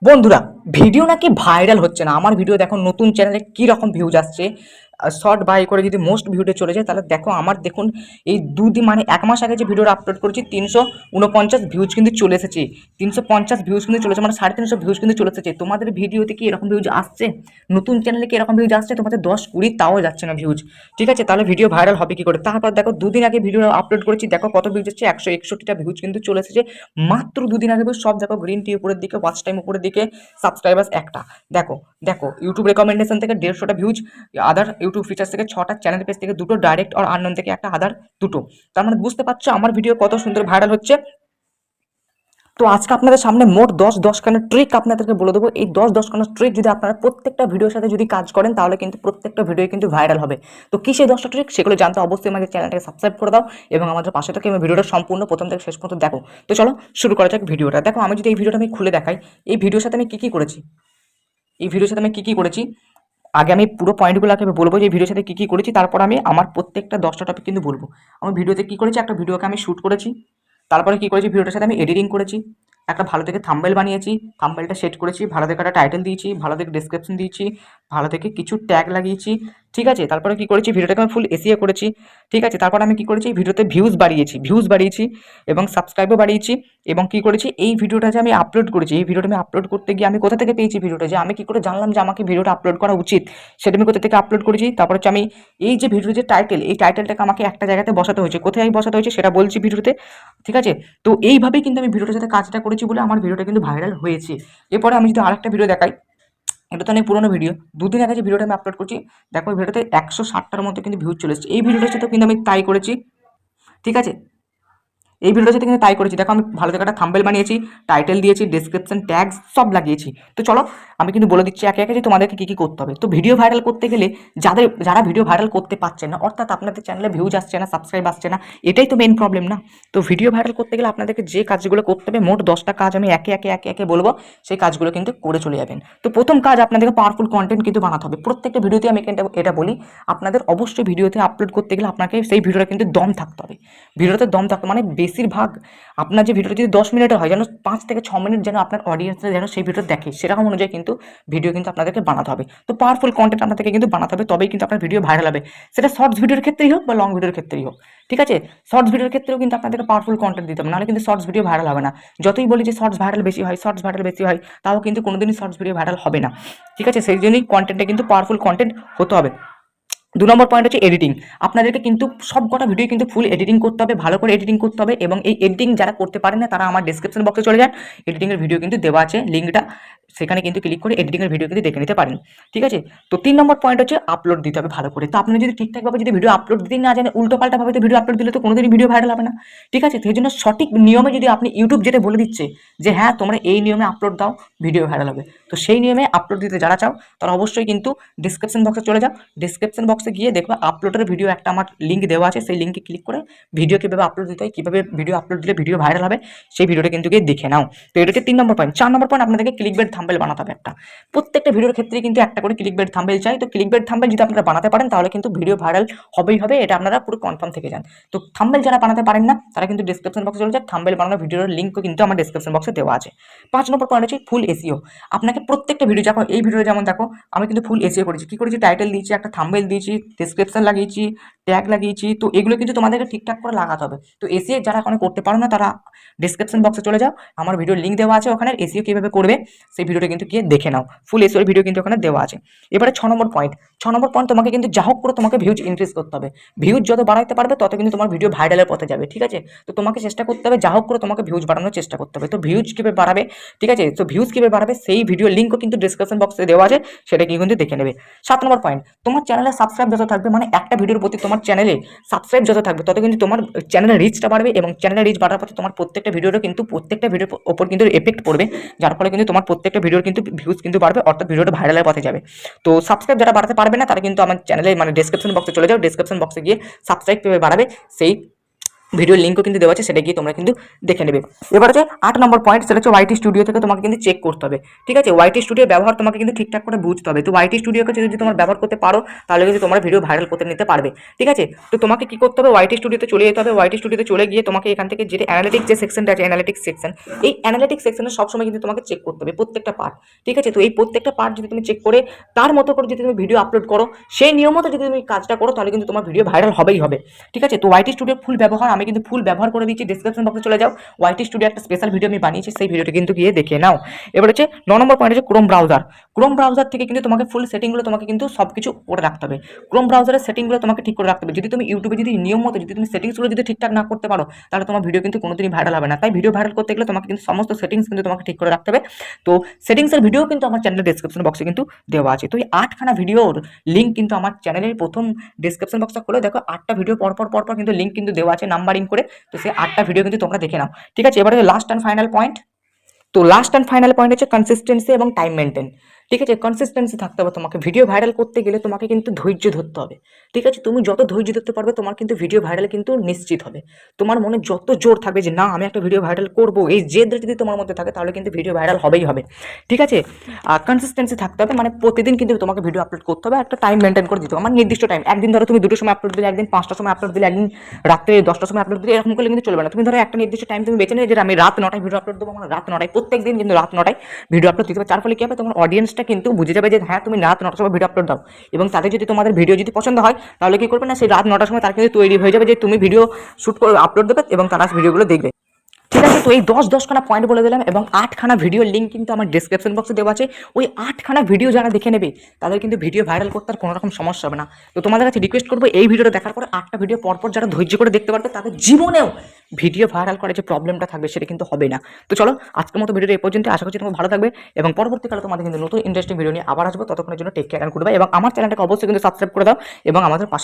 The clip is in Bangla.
বন্ধুরা, ভিডিও নাকি ভাইরাল হচ্ছে না। আমার ভিডিও দেখো নতুন চ্যানেলে কি রকম ভিউজ আসছে। শর্ট বাই করে যদি মোস্ট ভিউতে চলে যায় তাহলে দেখো আমার দেখুন এই দুদিন মানে এক মাস আগে যে ভিডিওটা আপলোড করেছি 349 ভিউজ কিন্তু চলে এসেছে। 350 ভিউজ কিন্তু চলেছে, মানে 350 ভিউজ কিন্তু চলে এসেছে। তোমাদের ভিডিওতে কি এরকম ভিউজ আসছে? নতুন চ্যানেলে কি এরকম ভিউজ আসছে? তোমাদের 10-20 তাও যাচ্ছে না ভিউজ। ঠিক আছে, তাহলে ভিডিও ভাইরাল হবে কি করে? তারপর দেখো দুদিন আগে ভিডিও আপলোড করেছি, দেখো কত ভিউজ হচ্ছে, 161টা ভিউজ কিন্তু চলে এসেছে মাত্র দুদিন আগে। সব দেখো গ্রিন টি উপরের দিকে, ওয়াচ টাইম উপরের দিকে, সাবস্ক্রাইবার্স একটা। দেখো দেখো ইউটিউব রেকমেন্ডেশন থেকে 150টা ভিউজ, আদার ইউটিউব ফিচার্স থেকে 6টা, চ্যানেল পেজ থেকে 2টো, ডাইরেক্ট আর আননোন থেকে একটা, আদার 2টো। তার মানে বুঝতে পারছো আমার ভিডিও কত সুন্দর ভাইরাল হচ্ছে। তো আজকে আপনাদের সামনে মোট 10-10 খানা ট্রিক আপনাদেরকে বলে দেবো। এই 10-10 খানা ট্রিক যদি আপনারা প্রত্যেকটা ভিডিওর সাথে যদি কাজ করেন তাহলে কিন্তু প্রত্যেকটা ভিডিও কিন্তু ভাইরাল হবে। তো কি সেই 10টা ট্রিক, সেগুলো জানতে অবশ্যই আমাদের চ্যানেলটাকে সাবস্ক্রাইব করে দাও এবং আমাদের পাশে থেকে ভিডিওটা সম্পূর্ণ প্রথম থেকে শেষ পর্যন্ত দেখো। তো চলো শুরু করা যাক ভিডিওটা। দেখো আমি যদি এই ভিডিওটা আমি খুলে দেখাই, এই ভিডিওর সাথে আমি কি করেছি, এই ভিডিওর সাথে আমি কি করেছি, আগে আমি পুরো পয়েন্টগুলোকে আমি বলবো যে এই ভিডিওর সাথে কি করেছি, তারপর আমি আমার প্রত্যেকটা 10টা টপিক কিন্তু বলবো। আমি ভিডিওতে কি করেছি, একটা ভিডিওকে আমি শ্যুট করেছি, তারপরে কি করেছি, ভিডিওটার সাথে আমি এডিটিং করেছি, একটা ভালো থেকে থাম্বনেল বানিয়েছি, থাম্বনেলটা সেট করেছি, ভালো থেকে একটা টাইটেল দিয়েছি, ভালো থেকে ডেসক্রিপশন দিয়েছি, ভালো থেকে কিছু ট্যাগ লাগিয়েছি। ঠিক আছে, তারপরে কি করেছি, ভিডিওটাকে আমি ফুল এসিও করেছি। ঠিক আছে, তারপর আমি কি করেছি, ভিডিওতে ভিউজ বাড়িয়েছি এবং সাবস্ক্রাইবও বাড়িয়েছি। এবং কি করেছি, এই ভিডিওটা যে আমি আপলোড করেছি, এই ভিডিওটা আমি আপলোড করতে গিয়ে আমি কোথা থেকে পেয়েছি ভিডিওটা, যে আমি কি করে জানলাম যে আমাকে ভিডিওটা আপলোড করা উচিত, সেটা আমি কোথা থেকে আপলোড করেছি। তারপর হচ্ছে আমি এই যে ভিডিওর যে টাইটেল, এই টাইটেলটাকে আমাকে একটা জায়গাতে বসাতে হয়েছে, কোথায় বসাতে হয়েছে সেটা বলছি ভিডিওতে। ঠিক আছে, তো এইভাবেই কিন্তু আমি ভিডিওটার সাথে কাজটা করেছি বলে আমার ভিডিওটা কিন্তু ভাইরাল হয়েছে। এরপরে আমি যদি আরেকটা ভিডিও দেখাই, এটা তো অনেক পুরোনো ভিডিও, দুদিন আগে যে ভিডিওটা আমি আপলোড করছি, দেখো এই ভিডিওতে 160টার মতো কিন্তু ভিউজ চলে এসেছে। এই ভিডিওটার সাথে কিন্তু আমি তাই করেছি। ঠিক আছে, এই ভিডিওটার সাথে কিন্তু তাই করেছি। দেখো আমি ভালো থেকে একটা থাম্বনেল বানিয়েছি, টাইটেল দিয়েছি, ডেসক্রিপশন, ট্যাগস সব লাগিয়েছি। তো চলো আমি কিন্তু বলে দিচ্ছি একে একে যে তোমাদেরকে কী কী করতে হবে। তো ভিডিও ভাইরাল করতে গেলে যারা ভিডিও ভাইরাল করতে পারছেন না, অর্থাৎ আপনাদের চ্যানেলে ভিউজ আসছে না, সাবস্ক্রাইব আসছে না, এটাই তো মেন প্রবলেম না। তো ভিডিও ভাইরাল করতে গেলে আপনাদেরকে যে কাজগুলো করতে হবে, মোট 10টা কাজ আমি একে একে বলবো, সেই কাজগুলো কিন্তু করে চলে যাবেন। তো প্রথম কাজ, আপনাদেরকে পাওয়ারফুল কন্টেন্ট কিন্তু বানাতে হবে। প্রত্যেকটা ভিডিওতে আমি কিন্তু এটা বলি, আপনাদের অবশ্যই ভিডিওতে আপলোড করতে গেলে আপনাকে সেই ভিডিওটা কিন্তু দম থাকতে হবে। ভিডিওতে দম থাকতে মানে বেশিরভাগ আপনার যে ভিডিওটা যদি 10 মিনিটের হয়, যেন 5 থেকে 6 মিনিট যেন আপনার অডিয়েন্সরা যেন সেই ভিডিও দেখে, সেরকম অনুযায়ী কিন্তু ভিডিও কিন্তু আপনাদেরকে বানাতে হবে। তো পাওয়ারফুল কন্টেন্ট আপনাদেরকে কিন্তু বানাতে হবে, তবেই কিন্তু আপনার ভিডিও ভাইরাল হবে। সেটা শর্টস ভিডিওর ক্ষেত্রেই হোক বা লং ভিডিওর ক্ষেত্রেই হোক। ঠিক আছে, শর্টস ভিডিওর ক্ষেত্রেও কিন্তু আপনাদেরকে পাওয়ারফুল কন্টেন্ট দিতে হবে, নাহলে কিন্তু শর্টস ভিডিও ভাইরাল হবে না। যতই বলি যে শর্টস ভাইরাল বেশি হয়, তাও কিন্তু কোনোদিনই শর্টস ভিডিও ভাইরাল হবে না। ঠিক আছে, সেই জন্যই কন্টেন্টে কিন্তু পাওয়ারফুল কন্টেন্ট হতে হবে। 2 নম্বর পয়েন্ট হচ্ছে এডিটিং। আপনাদেরকে কিন্তু সব কটা ভিডিও কিন্তু ফুল এডিটিং করতে হবে, ভালো করে এডিটিং করতে হবে। এবং এই এডিটিং যারা করতে পারেন না, তারা আমার ডেসক্রিপশন বক্সে চলে যান, এডিটিংয়ের ভিডিও কিন্তু দেওয়া আছে লিঙ্কটা, সেখানে কিন্তু ক্লিক করে এডিটিংয়ের ভিডিও কিন্তু দেখে নিতে পারেন। ঠিক আছে, তো 3 নম্বর পয়েন্ট হচ্ছে আপলোড দিতে হবে ভালো করে। তো আপনি যদি ঠিকঠাকভাবে যদি ভিডিও আপলোড দিতে না জানেন, উল্টোপাল্টাভাবে তো ভিডিও আপলোড দিলে তো কোনোদিনই ভিডিও ভাইরাল হবে না। ঠিক আছে, সেই জন্য সঠিক নিয়মে যদি আপনি, ইউটিউব যেটা বলে দিচ্ছে যে হ্যাঁ তোমরা এই নিয়মে আপলোড দাও, ভিডিও ভাইরাল হবে, তো সেই নিয়মে আপলোড দিতে যারা চাও তারা অবশ্যই কিন্তু ডিসক্রিপশন বক্সে চলে যাও। ডিসক্রিপশন বক্সে গিয়ে দেখবে আপলোডের ভিডিও একটা আমার লিঙ্ক দেওয়া আছে, সেই লিঙ্কে ক্লিক করে ভিডিও কীভাবে আপলোড দিতে হয়, কীভাবে ভিডিও আপলোড দিলে ভিডিও ভাইরাল হবে, সেই ভিডিওটা কিন্তু গিয়ে দেখে নাও। তো এটা হচ্ছে 3 নম্বর পয়েন্ট। 4 নম্বর পয়েন্ট, আপনাদেরকে ক্লিকবেট থাম্বনেল বানাতে হবে একটা। প্রত্যেকটা ভিডিওর ক্ষেত্রে কিন্তু একটা করে ক্লিকবেট থাম্বনেল চাই। তো ক্লিকবেট থাম্বনেল যদি আপনারা বানাতে পারেন তাহলে কিন্তু ভিডিও ভাইরাল হবেই হবে, এটা আপনারা পুরো কনফার্ম থেকে যান। তো থাম্বনেল যারা বানাতে পারেন না, তারা কিন্তু ডিসক্রিপশন বক্সে চলে যায়, থাম্বনেল বানানোর ভিডিওর লিঙ্কও কিন্তু আমার ডিসক্রিপশন বক্সে দেওয়া আছে। 5 নম্বর পয়েন্ট হচ্ছে ফুল এসইও। আপনাকে প্রত্যেকটা ভিডিও, যখন এই ভিডিও যেমন দেখো আমি কিন্তু ফুল এসইও করেছি, কি করেছি, টাইটেল দিয়েছি, একটা থাম্বনেল দিয়েছি, ডেসক্রিপশন লাগিয়েছি, ট্যাগ লাগিয়েছি। তো এগুলো কিন্তু তোমাদেরকে ঠিকঠাক করে লাগাতে হবে। তো এসইও যারা এখন করতে পারো না, তারা ডিসক্রিপশন বক্সে চলে যাও, আমার ভিডিওর লিঙ্ক দেওয়া আছে, ওখানে এসইও কীভাবে করবে সেই ভিডিওটা কিন্তু গিয়ে দেখে নাও, ফুল এসইওর ভিডিও কিন্তু ওখানে দেওয়া আছে। এবারে 6 নম্বর পয়েন্ট, তোমাকে কিন্তু যা হোক করে তোমাকে ভিউজ ইনক্রিজ করতে হবে। ভিউজ যত বাড়াইতে পারবে তত কিন্তু তোমার ভিডিও ভাইরালের পথে যাবে। ঠিক আছে, তো তোমাকে চেষ্টা করতে হবে, যা হোক করে তোমাকে ভিউজ বাড়ানোর চেষ্টা করতে হবে। তো ভিউজ কীভাবে বাড়াবে, ঠিক আছে, তো ভিউজ কীভাবে বাড়াবে সেই ভিডিও লিঙ্কও কিন্তু ডিসক্রিপশন বক্সে দেওয়া আছে, সেটা কি কিন্তু দেখে নেবে। 7 নম্বর পয়েন্ট, তোমার চ্যানেলে সাবস্ক্রাইব যত থাকবে, মানে একটা ভিডিওর প্রতি তোমার চ্যানেলে সাবস্ক্রাইব যত থাকবে, তত কিন্তু তোমার চ্যানেলের রিচটা বাড়বে, এবং চ্যানেলের রিচ বাড়ার পথে তোমার প্রত্যেকটা ভিডিওর ওপর কিন্তু এফেক্ট পড়বে, যার ফলে কিন্তু তোমার প্রত্যেকটা ভিডিওর কিন্তু ভিউজ কিন্তু বাড়বে, অর্থাৎ ভিডিওটা ভাইরালের পথে যাবে। তো সাবস্ক্রাইব যারা বাড়াতে পারবে না, তারা কিন্তু আমার চ্যানেলে মানে ডেসক্রিপশন বক্সে চলে যাও, ডেসক্রিপশন বক্সে গিয়ে সাবস্ক্রাইব কীভাবে বাড়াবে সেই ভিডিওর লিঙ্কও কিন্তু দেওয়া আছে, সেটা গিয়ে তোমরা কিন্তু দেখে নেবে। এবার হচ্ছে 8 নম্বর পয়েন্ট, সেটা হচ্ছে ওয়াইটি স্টুডিও থেকে তোমাকে কিন্তু চেক করতে হবে। ঠিক আছে, ওয়াইটি স্টুডিওর ব্যবহার তোমাকে কিন্তু ঠিকঠাক করে বুঝতে হবে। তো ওয়াইটি স্টুডিওকে যদি তোমার ব্যবহার করতে পারো তাহলে কিন্তু তোমার ভিডিও ভাইরাল করতে নিতে পারবে। ঠিক আছে, তো তোমাকে কি করতে হবে, ওয়াইটি স্টুডিওতে চলে যেতে হবে। ওয়াইটি স্টুডিওতে চলে গিয়ে তোমাকে এখান থেকে যে অ্যানালিটিক্স যে সেকশনটা আছে, অ্যানালিটিক্স সেকশন, এই অ্যানালিটিক্স সেকশনে সবসময় কিন্তু তোমাকে চেক করতে হবে প্রত্যেকটা পার্ট। ঠিক আছে, তো এই প্রত্যেকটা পার্ট যদি তুমি চেক করে তার মতো করে যদি তুমি ভিডিও আপলোড করো, সেই নিয়ম মতো যদি তুমি কাজটা করো, তাহলে কিন্তু তোমার ভিডিও ভাইরাল হবেই হবে। ঠিক আছে, তো ওয়াইটি স্টুডিও ফুল ব্যবহার আমি কিন্তু ফুল ব্যবহার করে দিচ্ছি, ডিসক্রিপশন বক্সে চলে যাও, ওয়াইটি স্টুডিও একটা স্পেশাল ভিডিও আমি বানিয়েছি, সেই ভিডিওটি কিন্তু গিয়ে দেখে নাও। এবার হচ্ছে 9 নম্বর পয়েন্ট হচ্ছে ক্রোম ব্রাউজার। ক্রোম ব্রাউজার থেকে কিন্তু তোমাকে ফুল সেটিংগুলো তোমাকে কিন্তু সব কিছু করে রাখতে হবে। ক্রোম ব্রাউজারের সেটিংগুলো তোমাকে ঠিক করে রাখতে হবে। যদি তুমি ইউটিউবে যদি নিয়ম মতো যদি তুমি সেটিংসগুলো যদি ঠিকঠাক না করতে পারো, তাহলে তোমার ভিডিও কিন্তু কোনোদিনই ভাইরাল হবে না। তাই ভিডিও ভাইরাল করতে গেলে তোমাকে কিন্তু সমস্ত সেটিংস কিন্তু তোমাকে ঠিক করে রাখতে হবে। তো সেটিংসের ভিডিও কিন্তু আমার চ্যানেলের ডেসক্রিপশন বক্সে কিন্তু দেওয়া আছে। তো এই 8খানা ভিডিওর লিঙ্ক কিন্তু আমার চ্যানেলের প্রথম ডেসক্রিপশন বক্সটা খুলে দেখো, 8টা ভিডিও পরপর কিন্তু লিঙ্ক কিন্তু দেওয়া আছে নাম্বারিং করে। তো সেই 8টা ভিডিও কিন্তু তোমরা দেখে নাও। ঠিক আছে, এবারে লাস্ট অ্যান্ড ফাইনাল পয়েন্ট। তো লাস্ট অ্যান্ড ফাইনাল পয়েন্ট হচ্ছে কনসিস্টেন্সি এবং টাইম মেনটেন। ঠিক আছে, কনসিস্টেন্সি থাকতে হবে তোমাকে। ভিডিও ভাইরাল করতে গেলে তোমাকে কিন্তু ধৈর্য ধরতে হবে। ঠিক আছে, তুমি যত ধৈর্য ধরতে পারবে তোমার কিন্তু ভিডিও ভাইরাল কিন্তু নিশ্চিত হবে। তোমার মনে যত জোর থাকবে যে না আমি একটা ভিডিও ভাইরাল করবো, এই জেদ যদি তোমার মধ্যে থাকে, তাহলে কিন্তু ভিডিও ভাইরাল হবেই হবে। ঠিক আছে, আর কনসিস্টেন্সি থাকতে হবে, মানে প্রতিদিন কিন্তু তোমাকে ভিডিও আপলোড করতে হবে, একটা টাইম মেনটেন করে দিতে হবে, মানে নির্দিষ্ট টাইম। একদিন ধরো তুমি 2টোর সময় আপলোড দিলে, একদিন 5টার সময় আপলোড দিলে, একদিন রাত্রে 10টার সময় আপলোড দিলে, এরকম করলে কিন্তু চলবে না। তুমি ধরো একটা নির্দিষ্ট টাইম তুমি বেছে নিয়ে যে আমি রাত 9টায় ভিডিও আপলোড দেবো, মানে রাত 9টায় প্রত্যেক দিন কিন্তু রাত 9টায় ভিডিও আপলোড দিতে হবে। তার ফলে কি হবে, তোমার অডিয়েন্সটা কিন্তু বুঝে যাবে যে হ্যাঁ তুমি রাত 9টার সময় ভিডিও আপলোড দাও, এবং তাদের যদি তোমাদের ভিডিও যদি পছন্দ হয়, তাহলে কি করবে না, সেই রাত 9টার সময় তার কিন্তু তৈরি হয়ে যাবে যে তুমি ভিডিও শ্যুট করে আপলোড দেবে এবং তারা ভিডিওগুলো দেখবে। ঠিক আছে, তো এই 10খানা পয়েন্ট বলে দিলাম, এবং 8খানা ভিডিওর লিঙ্ক কিন্তু আমার ডিসক্রিপশন বক্সে দেওয়া আছে। ওই 8খানা ভিডিও যারা দেখে নেবে, তাদের কিন্তু ভিডিও ভাইরাল করতে আর কোনো রকম সমস্যা হবে না। তো তোমাদের কাছে রিকোয়েস্ট করবো, এই ভিডিওটা দেখার পরে 8টা ভিডিও পরপর যারা ধৈর্য করে দেখতে পারবে, তাদের জীবনেও ভিডিও ভাইরাল করার যে প্রবলেমটা থাকবে সেটা কিন্তু হবে না। তো চলো, আজকের মতো ভিডিওটা এই পর্যন্ত। আশা করছি তোমরা ভালো থাকবে, এবং পরবর্তীকালে তোমাদের কিন্তু নতুন ইন্টারেস্টিং ভিডিও নিয়ে আবার আসবো। ততক্ষণের জন্য take care and good bye, এবং আমার চ্যানেলটাকে অবশ্যই কিন্তু সাবস্ক্রাইব করে দাও এবং আমাদের পাশে